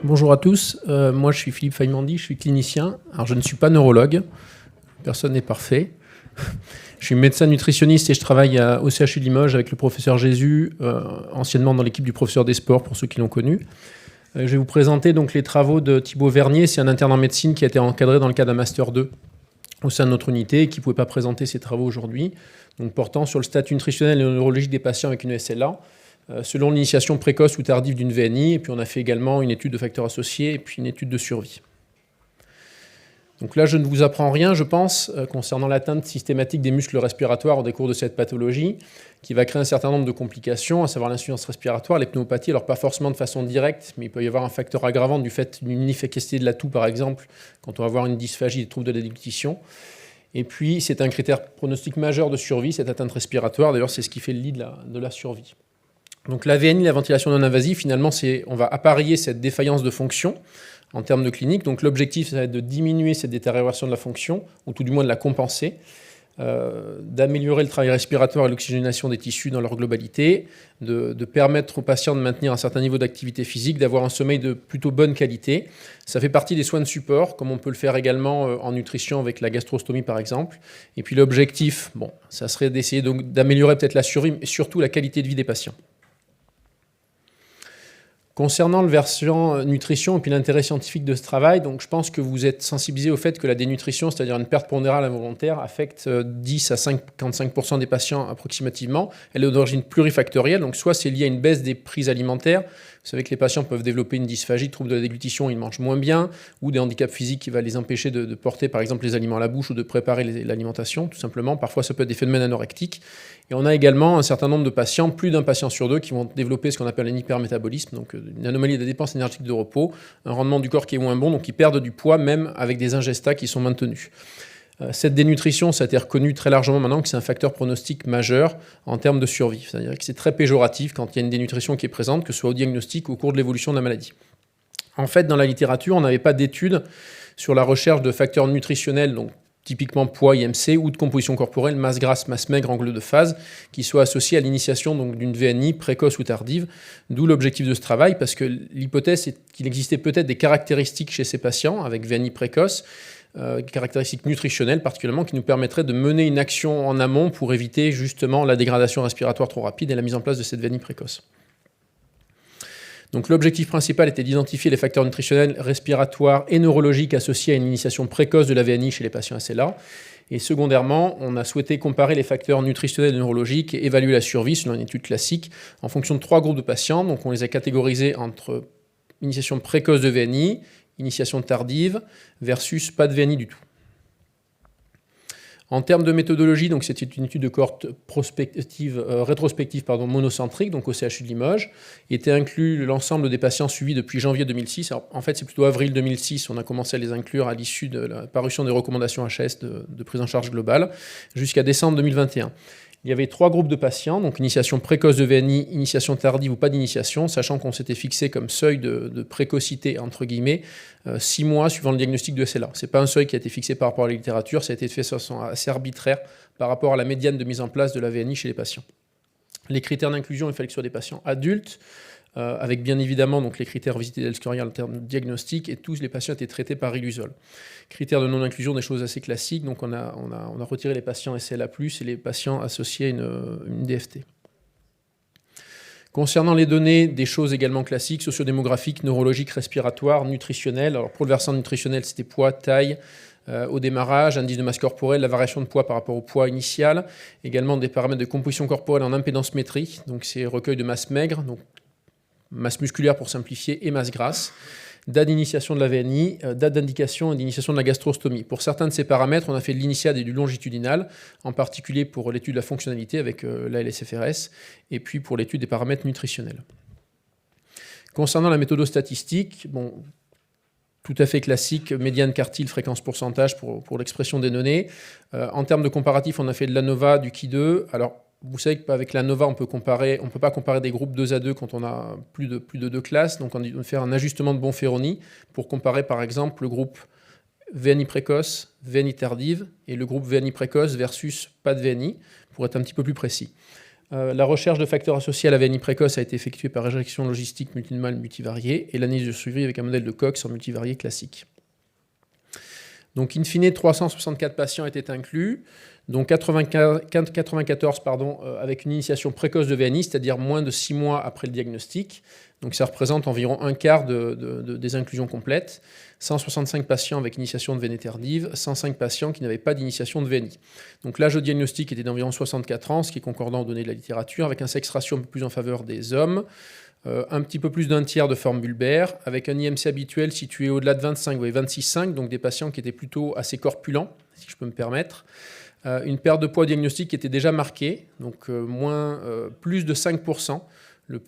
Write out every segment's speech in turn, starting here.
Bonjour à tous, moi je suis Philippe Faymandi, je suis clinicien. Alors je ne suis pas neurologue, personne n'est parfait. Je suis médecin nutritionniste et je travaille au CHU de Limoges avec le professeur Jésus, anciennement dans l'équipe du professeur des sports pour ceux qui l'ont connu. Je vais vous présenter donc les travaux de Thibaut Vernier, c'est un interne en médecine qui a été encadré dans le cadre d'un Master 2 au sein de notre unité et qui ne pouvait pas présenter ses travaux aujourd'hui, donc portant sur le statut nutritionnel et neurologique des patients avec une SLA, selon l'initiation précoce ou tardive d'une VNI, et puis on a fait également une étude de facteurs associés et puis une étude de survie. Donc là, je ne vous apprends rien, je pense, concernant l'atteinte systématique des muscles respiratoires au décours de cette pathologie, qui va créer un certain nombre de complications, à savoir l'insuffisance respiratoire, les pneumopathies, alors pas forcément de façon directe, mais il peut y avoir un facteur aggravant du fait d'une inefficacité de l'atout, par exemple, quand on va avoir une dysphagie, des troubles de la déglutition. Et puis, c'est un critère pronostic majeur de survie, cette atteinte respiratoire, d'ailleurs, c'est ce qui fait le lit de la survie. Donc la VNI, la ventilation non invasive, finalement, on va appareiller cette défaillance de fonction en termes de clinique. Donc l'objectif, ça va être de diminuer cette détérioration de la fonction, ou tout du moins de la compenser, d'améliorer le travail respiratoire et l'oxygénation des tissus dans leur globalité, de permettre aux patients de maintenir un certain niveau d'activité physique, d'avoir un sommeil de plutôt bonne qualité. Ça fait partie des soins de support, comme on peut le faire également en nutrition avec la gastrostomie par exemple. Et puis l'objectif, ça serait d'essayer d'améliorer peut-être la survie, mais surtout la qualité de vie des patients. Concernant le versant nutrition et puis l'intérêt scientifique de ce travail, donc je pense que vous êtes sensibilisé au fait que la dénutrition, c'est-à-dire une perte pondérale involontaire, affecte 10 à 55% des patients approximativement. Elle est d'origine plurifactorielle, donc soit c'est lié à une baisse des prises alimentaires. Vous savez que les patients peuvent développer une dysphagie, trouble de la déglutition, ils mangent moins bien, ou des handicaps physiques qui vont les empêcher de porter par exemple les aliments à la bouche ou de préparer l'alimentation, tout simplement. Parfois ça peut être des phénomènes anorectiques. Et on a également un certain nombre de patients, plus d'un patient sur deux, qui vont développer ce qu'on appelle un hypermétabolisme, donc une anomalie de dépense énergétique de repos, un rendement du corps qui est moins bon, donc ils perdent du poids même avec des ingestats qui sont maintenus. Cette dénutrition, ça a été reconnu très largement maintenant que c'est un facteur pronostic majeur en termes de survie. C'est-à-dire que c'est très péjoratif quand il y a une dénutrition qui est présente, que ce soit au diagnostic ou au cours de l'évolution de la maladie. En fait, dans la littérature, on n'avait pas d'études sur la recherche de facteurs nutritionnels, donc typiquement poids, IMC, ou de composition corporelle, masse grasse, masse maigre, angle de phase, qui soient associés à l'initiation d'une VNI précoce ou tardive, d'où l'objectif de ce travail, parce que l'hypothèse est qu'il existait peut-être des caractéristiques chez ces patients avec VNI précoce, caractéristiques nutritionnelles particulièrement, qui nous permettraient de mener une action en amont pour éviter justement la dégradation respiratoire trop rapide et la mise en place de cette VNI précoce. Donc l'objectif principal était d'identifier les facteurs nutritionnels, respiratoires et neurologiques associés à une initiation précoce de la VNI chez les patients SLA. Et secondairement, on a souhaité comparer les facteurs nutritionnels et neurologiques et évaluer la survie selon une étude classique en fonction de 3 groupes de patients. Donc on les a catégorisés entre initiation précoce de VNI, initiation tardive versus pas de VNI du tout. En termes de méthodologie, donc c'était une étude de cohorte rétrospective monocentrique, donc au CHU de Limoges. Il était inclus l'ensemble des patients suivis depuis janvier 2006. Alors, en fait, c'est plutôt avril 2006, on a commencé à les inclure à l'issue de la parution des recommandations HS de prise en charge globale, jusqu'à décembre 2021. Il y avait 3 groupes de patients, donc initiation précoce de VNI, initiation tardive ou pas d'initiation, sachant qu'on s'était fixé comme seuil de précocité, entre guillemets, 6 mois suivant le diagnostic de SLA. Ce n'est pas un seuil qui a été fixé par rapport à la littérature, ça a été fait de façon assez arbitraire par rapport à la médiane de mise en place de la VNI chez les patients. Les critères d'inclusion, il fallait que ce soit des patients adultes, avec bien évidemment donc, les critères visités d'Elscoria en termes de diagnostic, et tous les patients étaient traités par Riluzole. Critères de non-inclusion, des choses assez classiques, donc on a retiré les patients SLA+, et les patients associés à une DFT. Concernant les données, des choses également classiques, sociodémographiques, neurologiques, respiratoires, nutritionnelles. Alors pour le versant nutritionnel, c'était poids, taille, au démarrage, indice de masse corporelle, la variation de poids par rapport au poids initial, également des paramètres de composition corporelle en impédance-métrie, donc c'est recueil de masse maigre, donc masse musculaire pour simplifier, et masse grasse, date d'initiation de la VNI, date d'indication et d'initiation de la gastrostomie. Pour certains de ces paramètres, on a fait de l'initial et du longitudinal, en particulier pour l'étude de la fonctionnalité avec la LSFRS, et puis pour l'étude des paramètres nutritionnels. Concernant la méthode statistique, tout à fait classique, médiane quartile, fréquence pourcentage pour l'expression des données. En termes de comparatif, on a fait de l'ANOVA, du Ki2. Alors, vous savez qu'avec l'ANOVA, on ne peut pas comparer des groupes 2 à 2 quand on a plus de 2 classes. Donc, on doit faire un ajustement de Bonferroni pour comparer, par exemple, le groupe VNI précoce, VNI tardive, et le groupe VNI précoce versus pas de VNI, pour être un petit peu plus précis. La recherche de facteurs associés à la VNI précoce a été effectuée par régression logistique multinomale multivariée et l'analyse de suivi avec un modèle de Cox en multivarié classique. Donc, in fine, 364 patients étaient inclus, dont 94 avec une initiation précoce de VNI, c'est-à-dire moins de 6 mois après le diagnostic. Donc, ça représente environ un quart des inclusions complètes. 165 patients avec initiation de VNI tardive, 105 patients qui n'avaient pas d'initiation de VNI. Donc, l'âge de diagnostic était d'environ 64 ans, ce qui est concordant aux données de la littérature, avec un sexe ratio un peu plus en faveur des hommes. Un petit peu plus d'un tiers de forme bulbaire, avec un IMC habituel situé au-delà de 25, vous voyez 26,5, donc des patients qui étaient plutôt assez corpulents, si je peux me permettre. Une perte de poids diagnostique qui était déjà marquée, donc plus de 5%.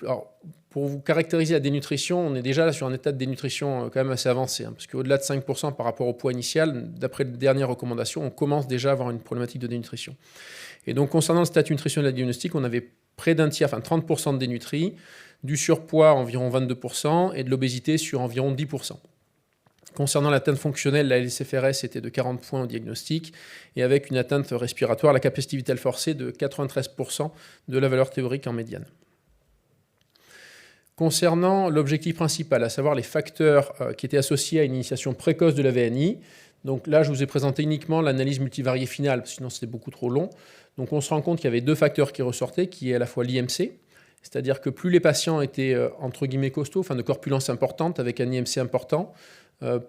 Alors, pour vous caractériser la dénutrition, on est déjà sur un état de dénutrition quand même assez avancé, parce qu'au-delà de 5% par rapport au poids initial, d'après les dernières recommandations, on commence déjà à avoir une problématique de dénutrition. Et donc, concernant le statut nutritionnel diagnostic, on avait près d'un tiers, 30% de dénutris, du surpoids environ 22% et de l'obésité sur environ 10%. Concernant l'atteinte fonctionnelle, la LCFRS était de 40 points au diagnostic et avec une atteinte respiratoire, la capacité vitale forcée de 93% de la valeur théorique en médiane. Concernant l'objectif principal, à savoir les facteurs qui étaient associés à une initiation précoce de la VNI, donc là je vous ai présenté uniquement l'analyse multivariée finale, sinon c'était beaucoup trop long. Donc on se rend compte qu'il y avait deux facteurs qui ressortaient, qui est à la fois l'IMC, c'est-à-dire que plus les patients étaient entre guillemets costauds, enfin de corpulence importante avec un IMC important,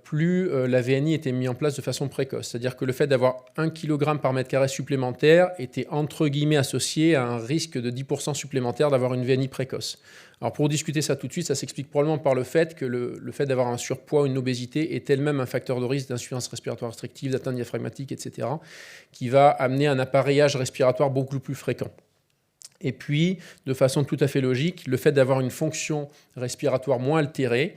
plus la VNI était mise en place de façon précoce. C'est-à-dire que le fait d'avoir 1 kg par mètre carré supplémentaire était entre guillemets associé à un risque de 10% supplémentaire d'avoir une VNI précoce. Alors pour discuter ça tout de suite, ça s'explique probablement par le fait que le fait d'avoir un surpoids ou une obésité est elle-même un facteur de risque d'insuffisance respiratoire restrictive, d'atteinte diaphragmatique, etc., qui va amener un appareillage respiratoire beaucoup plus fréquent. Et puis, de façon tout à fait logique, le fait d'avoir une fonction respiratoire moins altérée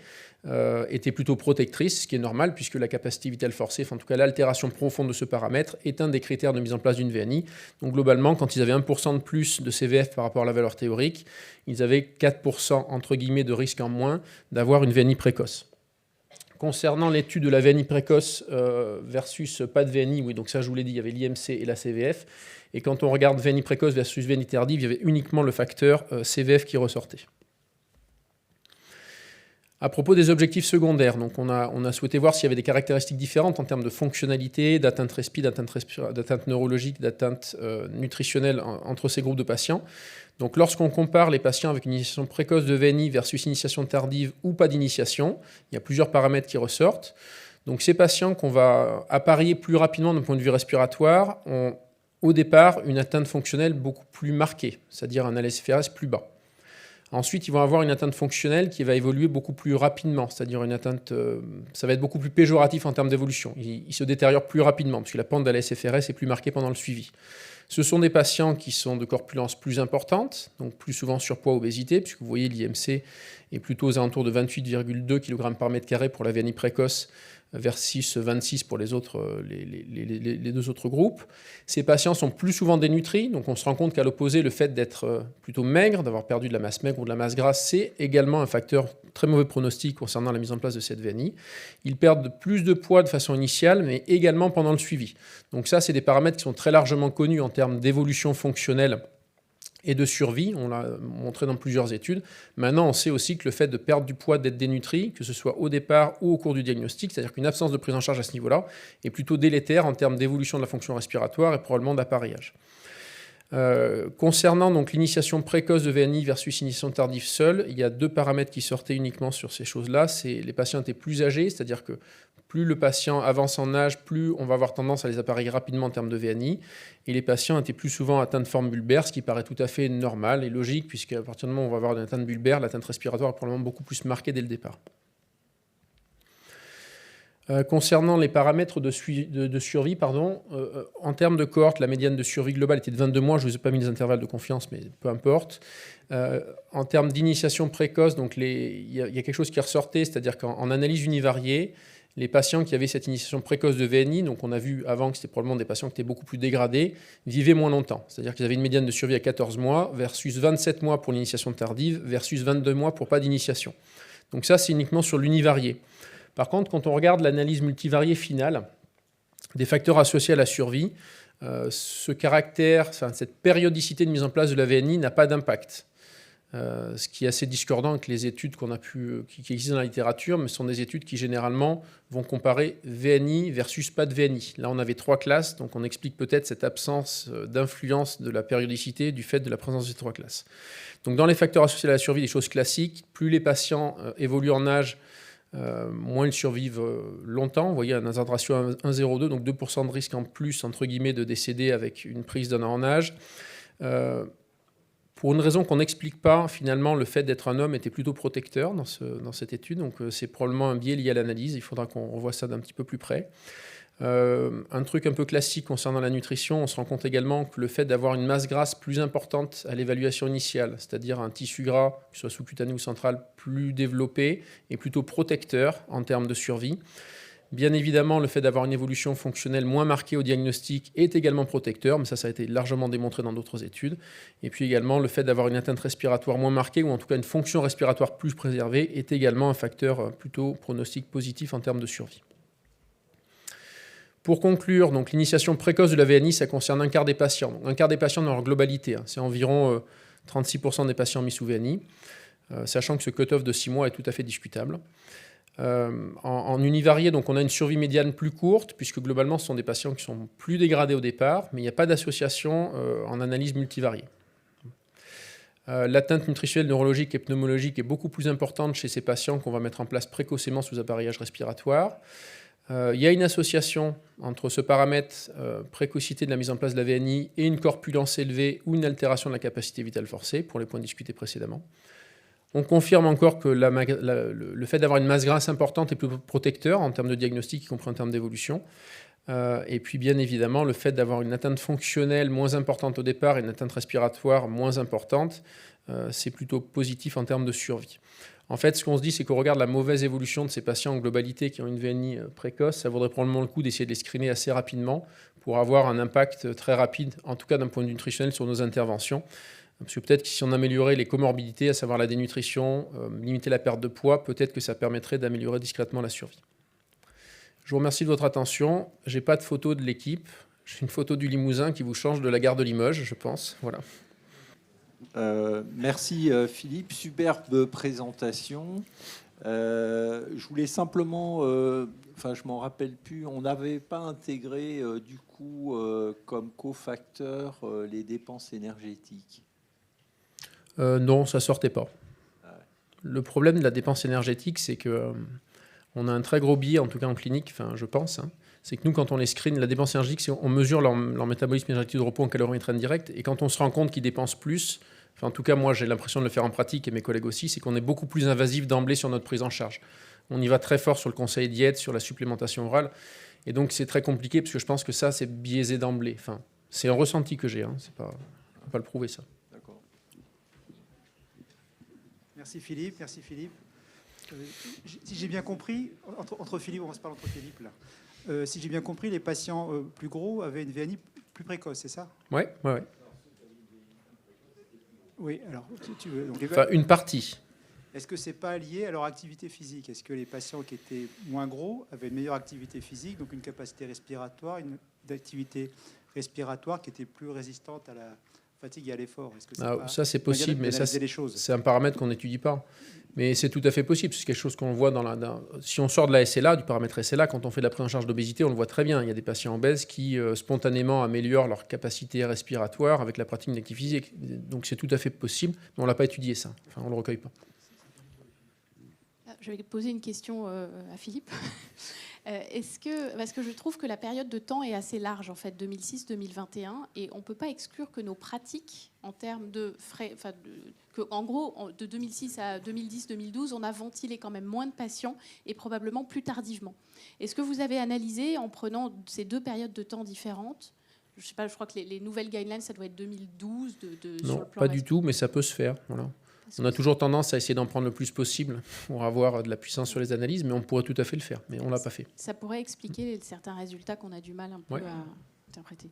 était plutôt protectrice, ce qui est normal puisque la capacité vitale forcée, enfin en tout cas l'altération profonde de ce paramètre, est un des critères de mise en place d'une VNI. Donc globalement, quand ils avaient 1% de plus de CVF par rapport à la valeur théorique, ils avaient 4% entre guillemets de risque en moins d'avoir une VNI précoce. Concernant l'étude de la VNI précoce versus pas de VNI, oui, donc ça je vous l'ai dit, il y avait l'IMC et la CVF. Et quand on regarde VNI précoce versus VNI tardive, il y avait uniquement le facteur CVF qui ressortait. À propos des objectifs secondaires, donc on a souhaité voir s'il y avait des caractéristiques différentes en termes de fonctionnalité, d'atteinte respi, d'atteinte neurologique, d'atteinte nutritionnelle entre ces groupes de patients. Donc lorsqu'on compare les patients avec une initiation précoce de VNI versus initiation tardive ou pas d'initiation, il y a plusieurs paramètres qui ressortent. Donc ces patients qu'on va apparier plus rapidement d'un point de vue respiratoire ont au départ une atteinte fonctionnelle beaucoup plus marquée, c'est-à-dire un LSFRS plus bas. Ensuite, ils vont avoir une atteinte fonctionnelle qui va évoluer beaucoup plus rapidement, c'est-à-dire une atteinte, ça va être beaucoup plus péjoratif en termes d'évolution. Ils se détériorent plus rapidement, parce que la pente de la LSFRS est plus marquée pendant le suivi. Ce sont des patients qui sont de corpulence plus importante, donc plus souvent surpoids, obésité, puisque vous voyez l'IMC est plutôt aux alentours de 28,2 kg par mètre carré pour la VNI précoce, versus 26 pour les deux autres groupes. Ces patients sont plus souvent dénutris, donc on se rend compte qu'à l'opposé, le fait d'être plutôt maigre, d'avoir perdu de la masse maigre ou de la masse grasse, c'est également un facteur très mauvais pronostic concernant la mise en place de cette VNI. Ils perdent plus de poids de façon initiale, mais également pendant le suivi. Donc ça, c'est des paramètres qui sont très largement connus en termes d'évolution fonctionnelle et de survie, on l'a montré dans plusieurs études. Maintenant, on sait aussi que le fait de perdre du poids, d'être dénutri, que ce soit au départ ou au cours du diagnostic, c'est-à-dire qu'une absence de prise en charge à ce niveau-là, est plutôt délétère en termes d'évolution de la fonction respiratoire et probablement d'appareillage. Concernant donc l'initiation précoce de VNI versus initiation tardive seule, il y a deux paramètres qui sortaient uniquement sur ces choses-là. C'est les patients étaient plus âgés, c'est-à-dire que plus le patient avance en âge, plus on va avoir tendance à les appareiller rapidement en termes de VNI. Et les patients étaient plus souvent atteints de forme bulbaire, ce qui paraît tout à fait normal et logique, puisqu'à partir du moment où on va avoir une atteinte bulbaire, l'atteinte respiratoire est probablement beaucoup plus marquée dès le départ. Concernant les paramètres de survie, en termes de cohorte, la médiane de survie globale était de 22 mois. Je ne vous ai pas mis les intervalles de confiance, mais peu importe. En termes d'initiation précoce, donc il y a quelque chose qui ressortait, c'est-à-dire qu'en analyse univariée, les patients qui avaient cette initiation précoce de VNI, donc on a vu avant que c'était probablement des patients qui étaient beaucoup plus dégradés, vivaient moins longtemps. C'est-à-dire qu'ils avaient une médiane de survie à 14 mois versus 27 mois pour l'initiation tardive versus 22 mois pour pas d'initiation. Donc ça, c'est uniquement sur l'univarié. Par contre, quand on regarde l'analyse multivariée finale des facteurs associés à la survie, ce caractère, cette périodicité de mise en place de la VNI n'a pas d'impact. Ce qui est assez discordant avec les études qui existent dans la littérature, mais ce sont des études qui généralement vont comparer VNI versus pas de VNI. Là, on avait 3 classes, donc on explique peut-être cette absence d'influence de la périodicité du fait de la présence de ces 3 classes. Donc dans les facteurs associés à la survie, des choses classiques, plus les patients évoluent en âge, moins ils survivent longtemps. Vous voyez un hazard ratio 1,02, donc 2% de risque en plus, entre guillemets, de décéder avec une prise d'un an en âge. Pour une raison qu'on n'explique pas, finalement, le fait d'être un homme était plutôt protecteur dans cette étude. Donc, c'est probablement un biais lié à l'analyse. Il faudra qu'on revoie ça d'un petit peu plus près. Un truc un peu classique concernant la nutrition, on se rend compte également que le fait d'avoir une masse grasse plus importante à l'évaluation initiale, c'est-à-dire un tissu gras, que ce soit sous-cutané ou central, plus développé, est plutôt protecteur en termes de survie. Bien évidemment, le fait d'avoir une évolution fonctionnelle moins marquée au diagnostic est également protecteur, mais ça a été largement démontré dans d'autres études. Et puis également, le fait d'avoir une atteinte respiratoire moins marquée, ou en tout cas une fonction respiratoire plus préservée, est également un facteur plutôt pronostic positif en termes de survie. Pour conclure, donc l'initiation précoce de la VNI, ça concerne un quart des patients. Donc, un quart des patients dans leur globalité, c'est environ 36% des patients mis sous VNI, sachant que ce cut-off de 6 mois est tout à fait discutable. En univarié, donc on a une survie médiane plus courte, puisque globalement, ce sont des patients qui sont plus dégradés au départ, mais il n'y a pas d'association en analyse multivariée. L'atteinte nutritionnelle, neurologique et pneumologique est beaucoup plus importante chez ces patients qu'on va mettre en place précocement sous appareillage respiratoire. Il y a une association entre ce paramètre précocité de la mise en place de la VNI et une corpulence élevée ou une altération de la capacité vitale forcée, pour les points discutés précédemment. On confirme encore que le fait d'avoir une masse grasse importante est plus protecteur en termes de diagnostic, y compris en termes d'évolution. Et puis, bien évidemment, le fait d'avoir une atteinte fonctionnelle moins importante au départ et une atteinte respiratoire moins importante, c'est plutôt positif en termes de survie. En fait, ce qu'on se dit, c'est qu'on regarde la mauvaise évolution de ces patients en globalité qui ont une VNI précoce. Ça vaudrait probablement le coup d'essayer de les screener assez rapidement pour avoir un impact très rapide, en tout cas d'un point de vue nutritionnel, sur nos interventions. Parce que peut-être que si on améliorait les comorbidités, à savoir la dénutrition, limiter la perte de poids, peut-être que ça permettrait d'améliorer discrètement la survie. Je vous remercie de votre attention. Je n'ai pas de photo de l'équipe. J'ai une photo du Limousin qui vous change de la gare de Limoges, je pense. Voilà. Merci Philippe, superbe présentation. Je voulais simplement, je m'en rappelle plus, on n'avait pas intégré du coup comme cofacteur les dépenses énergétiques. Non, ça sortait pas. Le problème de la dépense énergétique, c'est que on a un très gros biais, en tout cas en clinique, je pense. C'est que nous, quand on les screen, la dépense énergétique, c'est on mesure leur métabolisme énergétique de repos en calorimétrie indirecte, et quand on se rend compte qu'ils dépensent plus, en tout cas moi j'ai l'impression de le faire en pratique et mes collègues aussi, c'est qu'on est beaucoup plus invasif d'emblée sur notre prise en charge. On y va très fort sur le conseil diète, sur la supplémentation orale, et donc c'est très compliqué parce que je pense que ça c'est biaisé d'emblée. C'est un ressenti que j'ai, c'est pas, on peut pas le prouver ça. D'accord. Merci Philippe, merci Philippe. Si j'ai bien compris, entre Philippe, on va se parler entre Philippe là. Si j'ai bien compris, les patients plus gros avaient une VNI plus précoce, c'est ça? Oui. Oui, alors une partie. Est-ce que c'est pas lié à leur activité physique? Est-ce que les patients qui étaient moins gros avaient une meilleure activité physique, donc une capacité respiratoire, une activité respiratoire qui était plus résistante à la fatigue et à l'effort? Est-ce que ça c'est possible, mais ça c'est un paramètre qu'on n'étudie pas. Mais c'est tout à fait possible. C'est quelque chose qu'on voit si on sort de la SLA, du paramètre SLA, quand on fait de la prise en charge d'obésité, on le voit très bien. Il y a des patients obèses qui spontanément améliorent leur capacité respiratoire avec la pratique d'une activité physique. Donc c'est tout à fait possible, mais on l'a pas étudié ça. On le recueille pas. Je vais poser une question à Philippe. Parce que je trouve que la période de temps est assez large, en fait, 2006-2021, et on ne peut pas exclure que nos pratiques, en termes de frais, en gros, de 2006 à 2010-2012, on a ventilé quand même moins de patients et probablement plus tardivement. Est-ce que vous avez analysé, en prenant ces deux périodes de temps différentes, je sais pas, je crois que les nouvelles guidelines, ça doit être 2012 non, sur le plan pas du tout, mais ça peut se faire. Voilà. On a toujours tendance à essayer d'en prendre le plus possible pour avoir de la puissance sur les analyses, mais on pourrait tout à fait le faire, mais on ne l'a pas fait. Ça pourrait expliquer certains résultats qu'on a du mal un peu à interpréter.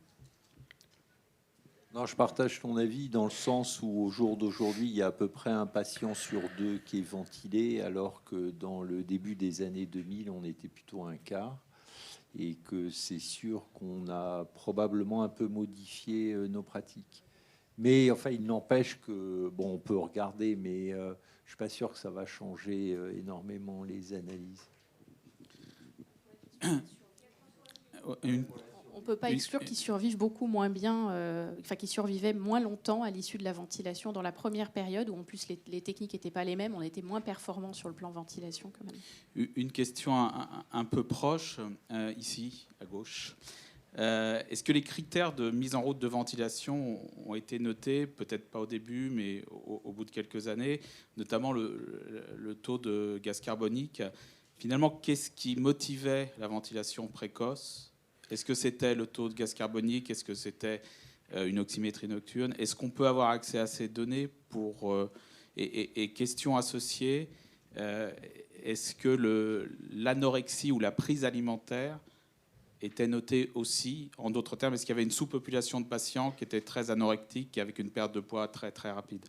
Non, je partage ton avis dans le sens où au jour d'aujourd'hui, il y a à peu près un patient sur 2 qui est ventilé, alors que dans le début des années 2000, on était plutôt un quart. et que c'est sûr qu'on a probablement un peu modifié nos pratiques. Mais enfin, il n'empêche que, bon, on peut regarder, mais je ne suis pas sûr que ça va changer énormément les analyses. On ne peut pas exclure qu'ils survivent beaucoup moins bien, qu'ils survivaient moins longtemps à l'issue de la ventilation dans la première période, où en plus les techniques n'étaient pas les mêmes, on était moins performants sur le plan ventilation quand même. Une question un peu proche, ici, à gauche. Est-ce que les critères de mise en route de ventilation ont été notés, peut-être pas au début, mais au bout de quelques années, notamment le taux de gaz carbonique? Finalement, qu'est-ce qui motivait la ventilation précoce? Est-ce que c'était le taux de gaz carbonique? Est-ce que c'était une oxymétrie nocturne? Est-ce qu'on peut avoir accès à ces données pour... et question associée, est-ce que l'anorexie ou la prise alimentaire était notée aussi? En d'autres termes, est-ce qu'il y avait une sous-population de patients qui étaient très anorectiques avec une perte de poids très, très rapide?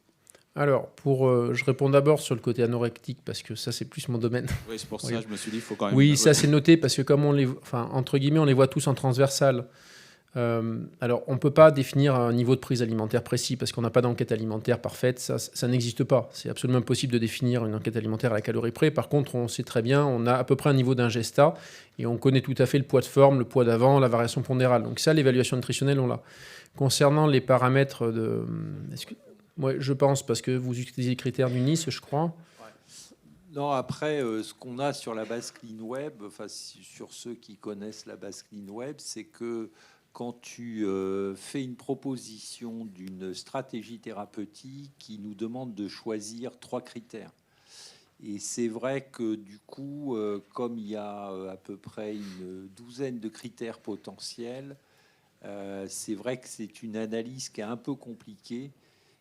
Alors, je réponds d'abord sur le côté anorectique, parce que ça, c'est plus mon domaine. Oui, c'est pour ça que je me suis dit, il faut quand même... Oui, ça, c'est noté, parce que comme entre guillemets, on les voit tous en transversal. Alors, on ne peut pas définir un niveau de prise alimentaire précis, parce qu'on n'a pas d'enquête alimentaire parfaite. Ça n'existe pas. C'est absolument impossible de définir une enquête alimentaire à la calorie près. Par contre, on sait très bien, on a à peu près un niveau d'ingesta, et on connaît tout à fait le poids de forme, le poids d'avant, la variation pondérale. Donc ça, l'évaluation nutritionnelle, on l'a. Concernant les paramètres de... Ouais, je pense, parce que vous utilisez les critères du Nice, je crois. Non, après, ce qu'on a sur la base CleanWeb, enfin, sur ceux qui connaissent la base CleanWeb, c'est que quand tu fais une proposition d'une stratégie thérapeutique, qui nous demande de choisir 3 critères. Et c'est vrai que du coup, comme il y a à peu près une douzaine de critères potentiels, c'est vrai que c'est une analyse qui est un peu compliquée,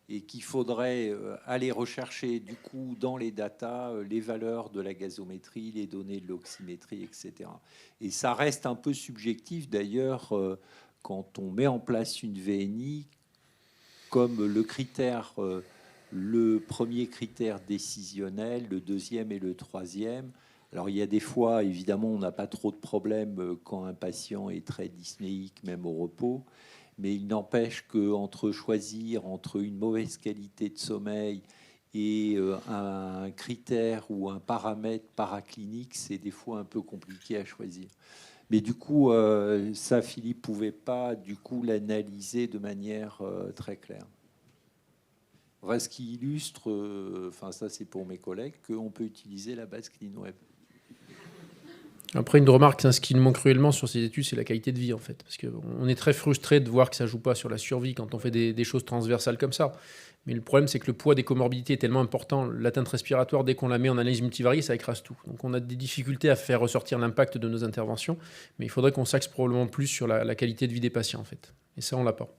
et qu'il faudrait aller rechercher du coup dans les datas les valeurs de la gazométrie, les données de l'oxymétrie, etc. Et ça reste un peu subjectif d'ailleurs quand on met en place une VNI, comme le critère, le premier critère décisionnel, le deuxième et le troisième. Alors il y a des fois, évidemment, on n'a pas trop de problèmes quand un patient est très dyspnéique, même au repos. Mais il n'empêche qu'entre choisir entre une mauvaise qualité de sommeil et un critère ou un paramètre paraclinique, c'est des fois un peu compliqué à choisir. Mais du coup, ça, Philippe pouvait pas du coup l'analyser de manière très claire. Enfin, ce qui illustre, enfin ça c'est pour mes collègues, qu'on peut utiliser la base CleanWeb. Après, une remarque, ce qui nous manque cruellement sur ces études, c'est la qualité de vie, en fait. Parce qu'on est très frustré de voir que ça ne joue pas sur la survie quand on fait des choses transversales comme ça. Mais le problème, c'est que le poids des comorbidités est tellement important. L'atteinte respiratoire, dès qu'on la met en analyse multivariée, ça écrase tout. Donc on a des difficultés à faire ressortir l'impact de nos interventions. Mais il faudrait qu'on s'axe probablement plus sur la qualité de vie des patients, en fait. Et ça, on ne l'a pas.